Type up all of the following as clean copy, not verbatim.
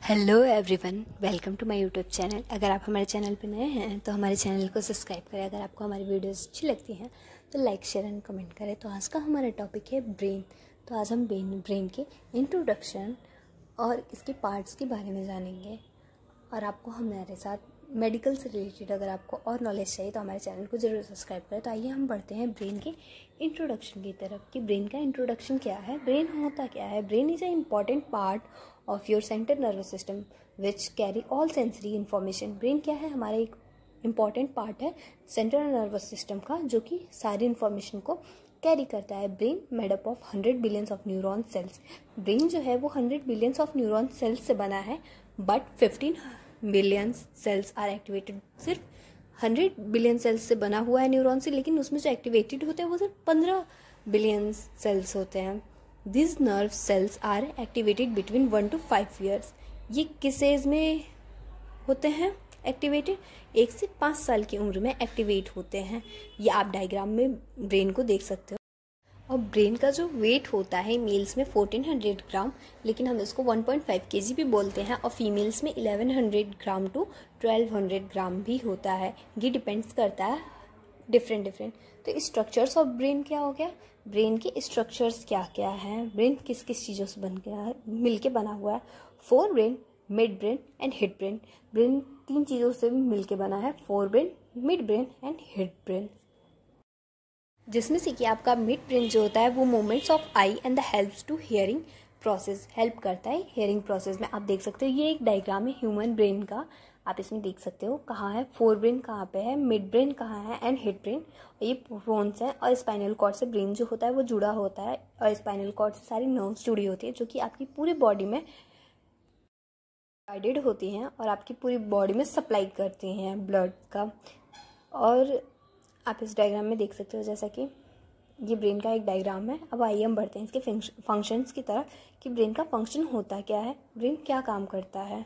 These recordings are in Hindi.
Hello everyone, welcome to my YouTube channel. अगर आप हमारे चैनल पर नए हैं तो हमारे चैनल को सब्सक्राइब करें। अगर आपको हमारी वीडियोस अच्छी लगती हैं तो लाइक शेयर एंड कमेंट करें। तो आज का हमारा टॉपिक है ब्रेन। तो आज हम ब्रेन के इंट्रोडक्शन और इसके पार्ट्स के बारे में जानेंगे। और आपको हमारे साथ मेडिकल से रिलेटेड अगर आपको और नॉलेज चाहिए तो हमारे चैनल को ज़रूर सब्सक्राइब करें। तो आइए हम बढ़ते हैं ब्रेन के इंट्रोडक्शन की तरफ कि ब्रेन का इंट्रोडक्शन क्या है, ब्रेन होता क्या है। Brain is a important part of your central nervous system which carry all sensory information. Brain क्या है, हमारा एक इम्पॉर्टेंट पार्ट है सेंट्रल नर्वस सिस्टम का, जो कि सारी इन्फॉर्मेशन को कैरी करता है। Brain made up of 100 billions of neuron cells. Brain जो है वो 100 बिलियंस ऑफ न्यूरॉन सेल्स से बना है, but 15 billion cells are activated. सिर्फ 100 बिलियन सेल्स से बना हुआ है न्यूरॉन से, लेकिन उसमें जो एक्टिवेटेड होते हैं वो सिर्फ 15 बिलियन सेल्स होते हैं। This nerve cells are activated between 1 to 5 years. ये किस एज में होते हैं एक्टिवेटेड? 1 से 5 साल की उम्र में एक्टिवेट होते हैं। ये आप डायग्राम में ब्रेन को देख सकते हो। और ब्रेन का जो वेट होता है मेल्स में 1400 ग्राम, लेकिन हम इसको 1.5 kg भी बोलते हैं, और फीमेल्स में 1100 ग्राम टू 1200 ग्राम भी होता है। ये डिपेंड्स करता है डिफरेंट। तो स्ट्रक्चर्स ऑफ ब्रेन क्या हो गया, ब्रेन के स्ट्रक्चर्स क्या क्या हैं, ब्रेन किस किस चीज़ों से बन गया है, मिलके बना हुआ है। Fore brain, mid brain and hind brain. Brain 3 चीज़ों से मिलके बना है, fore brain, mid brain and hind brain. जिसमें से कि आपका मिड ब्रेन जो होता है वो movements of eye and the helps to hearing process, help करता है हियरिंग प्रोसेस में। आप देख सकते हो ये एक डायग्राम है ह्यूमन ब्रेन का, आप इसमें देख सकते हो कहाँ है फोर ब्रेन, कहाँ पे है मिड ब्रेन, कहाँ है एंड हिड ब्रेन। और ये बोन्स हैं और स्पाइनल कॉर्ड से ब्रेन जो होता है वो जुड़ा होता है, और स्पाइनल कॉर्ड से सारी नर्व्स जुड़ी होती है जो कि आपकी पूरी बॉडी में गाइडेड होती हैं और आपकी पूरी बॉडी में सप्लाई करती हैं ब्लड का। और आप इस डायग्राम में देख सकते हो जैसा कि ये ब्रेन का एक डायग्राम है। अब आइए हम बढ़ते हैं इसके फंक्शंस की तरफ कि ब्रेन का फंक्शन होता क्या है, ब्रेन क्या काम करता है।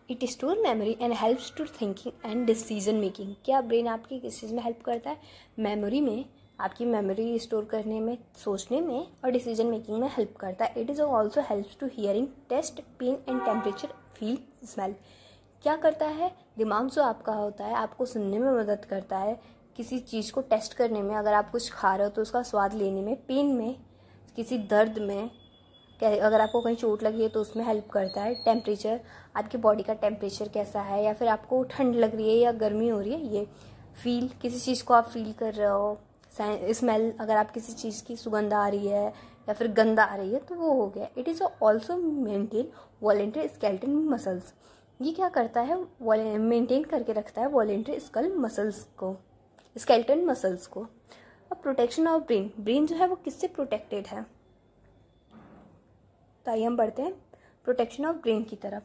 It store memory and helps to thinking and decision making. क्या ब्रेन आपकी किस चीज़ में हेल्प करता है? मेमोरी में, आपकी मेमोरी स्टोर करने में, सोचने में और डिसीजन मेकिंग में हेल्प करता है। It is also helps to hearing, taste, pain and temperature, feel, smell. क्या करता है? दिमाग जो आपका होता है आपको सुनने में मदद करता है, किसी चीज़ को टेस्ट करने में, अगर आप कुछ खा रहे हो तो उसका स्वाद लेने में, पेन में, किसी दर्द में, अगर आपको कहीं चोट लगी है तो उसमें हेल्प करता है। टेम्परेचर, आपकी बॉडी का टेम्परेचर कैसा है, या फिर आपको ठंड लग रही है या गर्मी हो रही है, ये। फील, किसी चीज़ को आप फील कर रहे हो। स्मेल, अगर आप किसी चीज़ की सुगंध आ रही है या फिर गंध आ रही है तो वो हो गया। It is also maintain voluntary skeleton muscles. ये क्या करता है? मेंटेन करके रखता है वॉलेंटरी स्कल मसल्स को, स्केलेटन मसल्स को। अब प्रोटेक्शन ऑफ ब्रेन, ब्रेन जो है वो किससे प्रोटेक्टेड है? तो आइए हम बढ़ते हैं प्रोटेक्शन ऑफ ब्रेन की तरफ।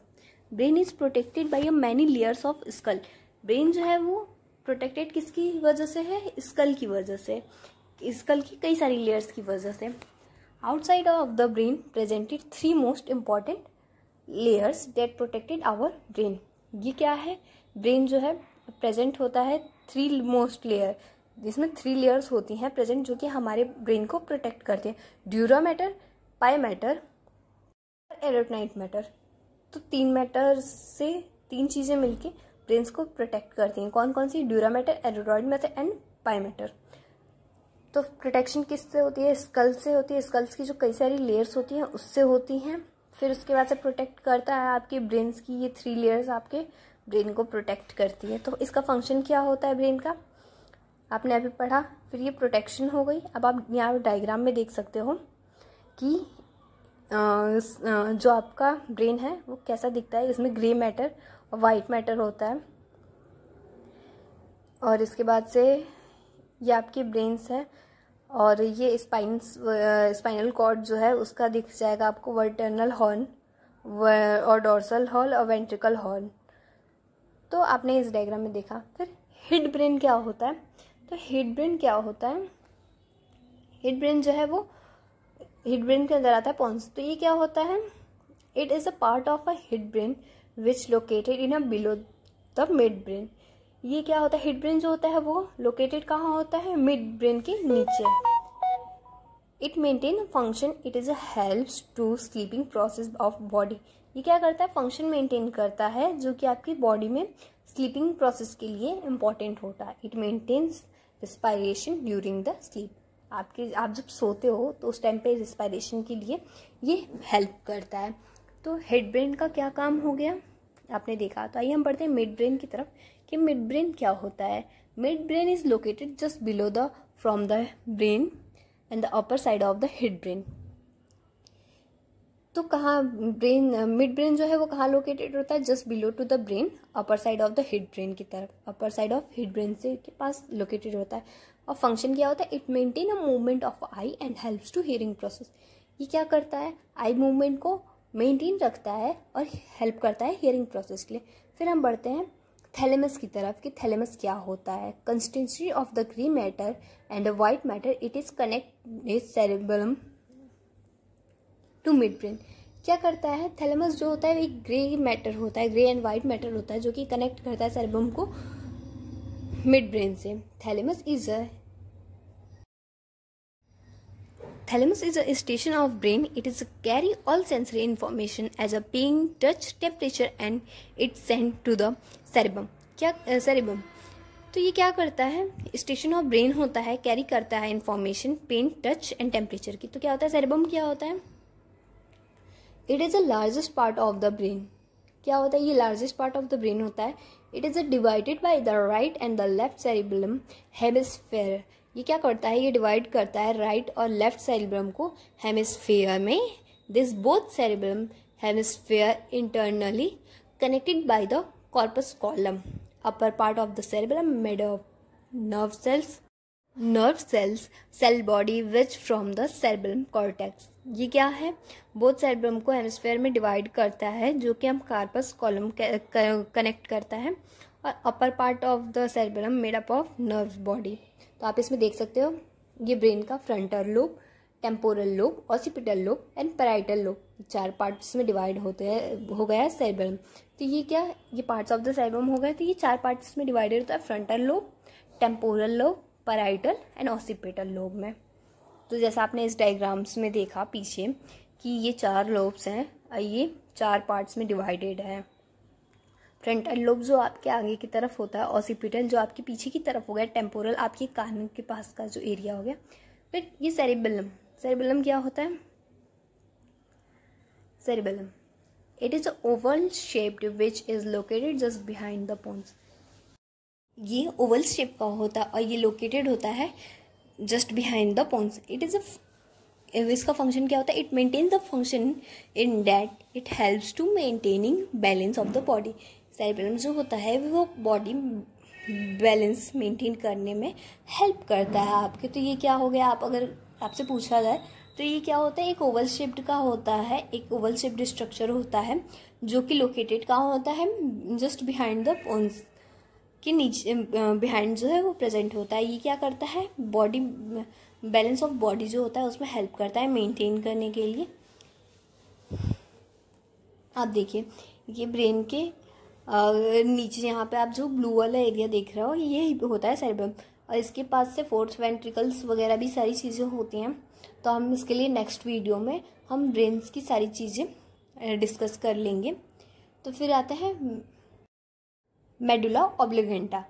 Brain is protected by many layers of skull. Brain जो है वो प्रोटेक्टेड किसकी वजह से है? स्कल की वजह से, स्कल की कई सारी लेयर्स की वजह से। Outside of the brain presented 3 most important layers that protected our brain. ये क्या है? ब्रेन जो है प्रेजेंट होता है 3 मोस्ट लेयर, जिसमें 3 लेयर्स होती हैं प्रेजेंट, जो कि हमारे ब्रेन को प्रोटेक्ट करते हैं। ड्यूरा मैटर, पाई मैटर, एरोटाइट मैटर। तो 3 मैटर से 3 चीज़ें मिलके ब्रेन्स को प्रोटेक्ट करती हैं। कौन कौन सी? Dura mater, arachnoid mater and pia mater. तो प्रोटेक्शन किससे होती है? स्कल से होती है। स्कल्स की जो कई सारी लेयर्स होती हैं उससे होती हैं। फिर उसके बाद से प्रोटेक्ट करता है आपके ब्रेन्स की ये 3 लेयर्स आपके ब्रेन को प्रोटेक्ट करती है। तो इसका फंक्शन क्या होता है ब्रेन का, आपने अभी पढ़ा। फिर ये प्रोटेक्शन हो गई। अब आप यहाँ डायग्राम में देख सकते हो कि जो आपका ब्रेन है वो कैसा दिखता है। इसमें ग्रे मैटर और वाइट मैटर होता है। और इसके बाद से ये आपके ब्रेन्स है, और ये स्पाइनल कॉर्ड जो है उसका दिख जाएगा आपको वर्टर्नल हॉर्न और डोर्सल हॉर्न और वेंट्रिकल हॉर्न। तो आपने इस डायग्राम में देखा। फिर हिड ब्रेन क्या होता है? तो हिड ब्रेन क्या होता है? हिड ब्रेन जो है वो हिड ब्रेन के अंदर आता है पॉन्स। तो ये क्या होता है? It is a part of a hind brain which located in a below the mid brain. ये क्या होता है? हिड ब्रेन जो होता है वो लोकेटेड कहाँ होता है? मिड ब्रेन के नीचे। It maintain function, it is a helps to sleeping process of body. ये क्या करता है, फंक्शन मेंटेन करता है जो कि आपकी बॉडी में स्लीपिंग प्रोसेस के लिए इम्पॉर्टेंट होता है। It maintains respiration during the sleep. आप जब सोते हो तो उस टाइम पे रिस्पायरेशन के लिए ये हेल्प करता है। तो हेड ब्रेन का क्या काम हो गया आपने देखा। तो आइए हम बढ़ते हैं मिड ब्रेन की तरफ कि मिड ब्रेन क्या होता है। Mid brain is located just below the from the brain and the upper side of the head brain. तो कहाँ मिड ब्रेन जो है वो कहाँ लोकेटेड होता है, just below to the brain, upper side of the head brain की तरफ, upper side of head brain से के पास लोकेटेड होता है। और फंक्शन क्या होता है, it maintain a movement of eye and helps to hearing process. ये क्या करता है, आई मूवमेंट को मेंटेन रखता है और हेल्प करता है हियरिंग प्रोसेस के लिए। फिर हम बढ़ते हैं थैलेमस की तरफ कि थैलेमस क्या होता है। Constituency of the grey matter and white matter, it is connect cerebellum to mid brain. क्या करता है, थैलेमस जो होता है एक ग्रे मैटर होता है, ग्रे एंड व्हाइट मैटर होता है जो कि कनेक्ट करता है सेरेबेलम को मिड ब्रेन से। Thalamus is a station of brain. It is carry all sensory information as a pain, touch, temperature and it sent to the cerebrum. क्या cerebrum? तो ये क्या करता है, स्टेशन ऑफ ब्रेन होता है, कैरी करता है information pain, touch and temperature की। तो क्या होता है, सेरेबम क्या होता है, it is the largest part of the brain. क्या होता है, ये largest part of the brain होता है। It is divided by the right and the left cerebellum hemisphere. ये क्या करता है, ये डिवाइड करता है राइट और लेफ्ट सेरेबेलम को हेमिस्फेयर में। This both cerebellum hemisphere internally connected by the corpus column. Upper part of the cerebellum made of nerve cells, cell body which from the cerebellum cortex। ये क्या है, बोथ सेरेबेलम को हेमिस्फेयर में डिवाइड करता है जो कि हम कार्पस कॉलम कनेक्ट करता है। और upper part of the cerebellum made up of nerve body. तो आप इसमें देख सकते हो ये ब्रेन का frontal lobe, temporal lobe, occipital lobe and parietal lobe, 4 parts में डिवाइड हो गया है सेरेबेलम। तो ये क्या, ये पार्ट्स ऑफ द सेरेबेलम हो गए। तो ये 4 पार्ट्स में डिवाइडेड होता है, frontal lobe, temporal lobe, parietal and occipital lobe में। तो जैसा आपने इस डायग्राम्स में देखा पीछे कि ये 4 लोब्स हैं, ये 4 पार्ट्स में डिवाइडेड है। फ्रंटल लोब जो आपके आगे की तरफ होता है, ऑसिपिटल जो आपके पीछे की तरफ हो गया, टेम्पोरल आपके कान के पास का जो एरिया हो गया। फिर ये सेरेबेलम, सेरेबेलम क्या होता है, cerebellum, it is oval shaped which is located just behind the bones। ये ओवल शेप का होता है और ये लोकेटेड होता है just behind the bones. It is इसका फंक्शन क्या होता है, it maintains the function in that it helps to maintaining balance of the body. Cerebellum जो होता है वो बॉडी बैलेंस मेंटेन करने में हेल्प करता है आपके। तो ये क्या हो गया, आप अगर आपसे पूछा जाए तो ये क्या होता है, एक ओवल शेप्ड का होता है, एक ओवल शेप्ड स्ट्रक्चर होता है जो कि लोकेटेड कहाँ होता है, जस्ट बिहाइंड द बोन्स के नीचे, बिहाइंड जो है वो प्रेजेंट होता है। ये क्या करता है, बॉडी बैलेंस ऑफ बॉडी जो होता है उसमें हेल्प करता है मेंटेन करने के लिए। आप देखिए ये ब्रेन के नीचे यहाँ पे आप जो ब्लू वाला एरिया देख रहे हो ये होता है सेरेबेलम, और इसके पास से फोर्थ वेंट्रिकल्स वगैरह भी सारी चीज़ें होती हैं। तो हम इसके लिए नेक्स्ट वीडियो में हम ब्रेन्स की सारी चीज़ें डिस्कस कर लेंगे। तो फिर आता है मेडुला ऑब्लिगेंटा।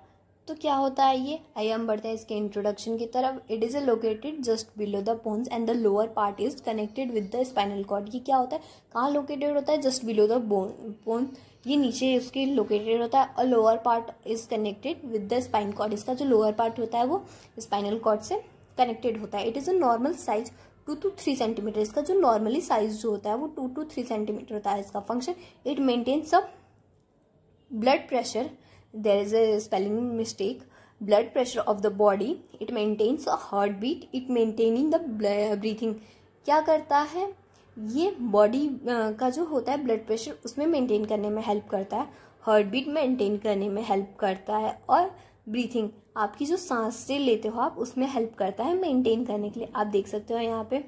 तो क्या होता है ये, आइए हम बढ़ते हैं इसके इंट्रोडक्शन की तरफ। It is located just below the bones and the lower part is connected with the spinal cord. ये क्या होता है, कहाँ लोकेटेड होता है, जस्ट बिलो द बोन, ये नीचे उसके लोकेटेड होता है और lower part is connected with the spine cord. इसका जो लोअर पार्ट होता है वो स्पाइनल कॉर्ड से कनेक्टेड होता है। It is a normal size 2 to 3 centimetre. इसका जो नॉर्मली साइज जो होता है वो 2 to 3 सेंटीमीटर होता है। इसका function, it maintains a blood pressure, there is a spelling mistake, blood pressure of the body, it maintains a heartbeat, it maintaining the breathing। क्या करता है, ये बॉडी का जो होता है ब्लड प्रेशर उसमें मेंटेन करने में हेल्प करता है, हार्ट बीट मेंटेन करने में हेल्प करता है, और ब्रीथिंग आपकी जो सांस से लेते हो आप उसमें हेल्प करता है मेंटेन करने के लिए। आप देख सकते हो यहाँ पे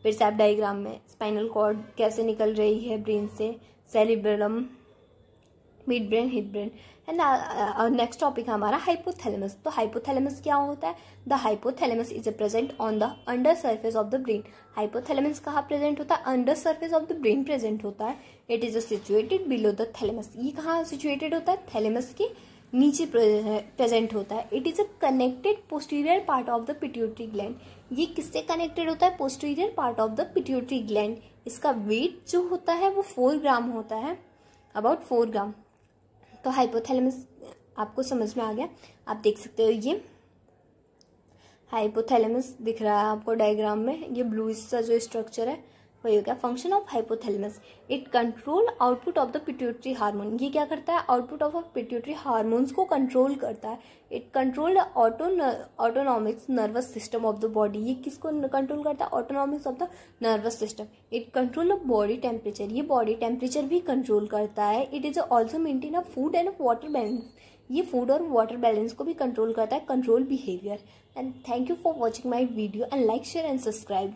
फिर से आप डायग्राम में स्पाइनल कॉर्ड कैसे निकल रही है ब्रेन से, cerebellum mid brain, hip brain. And next topic है हमारा हाइपोथैलेमस। तो हाइपोथैलेमस क्या होता है? The hypothalamus is present on the under surface of the brain. Hypothalamus कहाँ प्रेजेंट होता है? Under surface of the brain present होता है। It is situated below the thalamus. ये कहाँ सिचुएटेड होता है? थैलेमस के नीचे प्रेजेंट होता है। It is a connected posterior part of the pituitary gland. ये किससे कनेक्टेड होता है? Posterior part of the pituitary gland. इसका वेट जो होता है वो 4 ग्राम होता है, अबाउट 4 ग्राम। तो हाइपोथैलेमस आपको समझ में आ गया। आप देख सकते हो ये हाइपोथैलेमस दिख रहा है आपको डायग्राम में। ये ब्लू सा जो स्ट्रक्चर है वही हो गया। Function of hypothalamus, it control output of the pituitary hormone. ये क्या करता है? आउटपुट ऑफ पिट्यूटरी हार्मोन्स को कंट्रोल करता है। It control autonomics nervous system of the body. ये किसको कंट्रोल करता है? Autonomics of the nervous system. It control the body temperature. ये बॉडी टेम्परेचर भी कंट्रोल करता है। It is also maintain a food and water balance. ये फूड और वाटर बैलेंस को भी कंट्रोल करता है, control behaviour. And thank you for watching my video and like, share and subscribe.